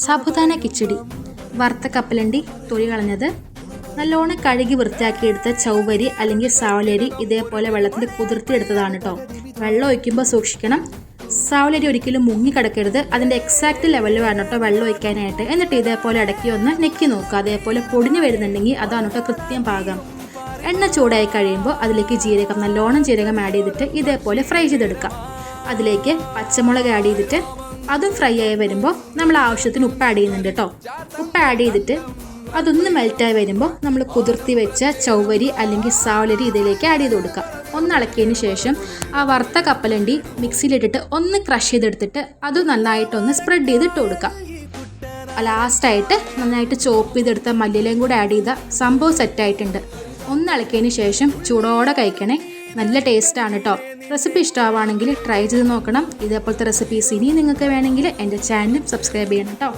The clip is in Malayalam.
സാബുദാന കിച്ചടി. വറുത്ത കപ്പലണ്ടി തൊലി കളഞ്ഞത്, നല്ലോണം കഴുകി വൃത്തിയാക്കിയെടുത്ത ചൗവരി അല്ലെങ്കിൽ സാവലരി ഇതേപോലെ വെള്ളത്തിൽ കുതിർത്തിയെടുത്തതാണ് കേട്ടോ. വെള്ളം ഒഴിക്കുമ്പോൾ സൂക്ഷിക്കണം, സാവലരി ഒരിക്കലും മുങ്ങി കിടക്കരുത്. അതിൻ്റെ എക്സാക്റ്റ് ലെവലിൽ വേണം കേട്ടോ വെള്ളം ഒഴിക്കാനായിട്ട്. എന്നിട്ട് ഇതേപോലെ ഇടയ്ക്ക് ഒന്ന് നെക്കി നോക്കുക. അതേപോലെ പൊടിഞ്ഞു വരുന്നുണ്ടെങ്കിൽ അതാണ് കേട്ടോ കൃത്യം പാകം. എണ്ണ ചൂടായി കഴിയുമ്പോൾ അതിലേക്ക് ജീരകം, നല്ലോണം ജീരകം ആഡ് ചെയ്തിട്ട് ഇതേപോലെ ഫ്രൈ ചെയ്തെടുക്കാം. അതിലേക്ക് പച്ചമുളക് ആഡ് ചെയ്തിട്ട് അതും ഫ്രൈ ആയി വരുമ്പോൾ നമ്മൾ ആവശ്യത്തിന് ഉപ്പ് ആഡ് ചെയ്യുന്നുണ്ട് കേട്ടോ. ഉപ്പ് ആഡ് ചെയ്തിട്ട് അതൊന്ന് മെൽറ്റായി വരുമ്പോൾ നമ്മൾ കുതിർത്തി വെച്ച ചൗവരി അല്ലെങ്കിൽ സാവലരി ഇതിലേക്ക് ആഡ് ചെയ്ത് കൊടുക്കാം. ഒന്ന് ഇളക്കിയതിന് ശേഷം ആ വറുത്ത കപ്പലണ്ടി മിക്സിയിലിട്ടിട്ട് ഒന്ന് ക്രഷ് ചെയ്തെടുത്തിട്ട് അത് നന്നായിട്ടൊന്ന് സ്പ്രെഡ് ചെയ്തിട്ട് കൊടുക്കാം. ലാസ്റ്റായിട്ട് നന്നായിട്ട് ചോപ്പ് ചെയ്തെടുത്ത മല്ലിയിലയും കൂടെ ആഡ് ചെയ്താൽ സംഭവം സെറ്റായിട്ടുണ്ട്. ഒന്ന് ഇളക്കിയതിന് ശേഷം ചൂടോടെ കഴിക്കണേ, നല്ല ടേസ്റ്റാണ് കേട്ടോ. റെസിപ്പി ഇഷ്ടമാവുകയാണെങ്കിൽ ട്രൈ ചെയ്ത് നോക്കണം. ഇതേപോലത്തെ റെസിപ്പീസ് ഇനി നിങ്ങൾക്ക് വേണമെങ്കിൽ എൻ്റെ ചാനൽ സബ്സ്ക്രൈബ് ചെയ്യണം കേട്ടോ.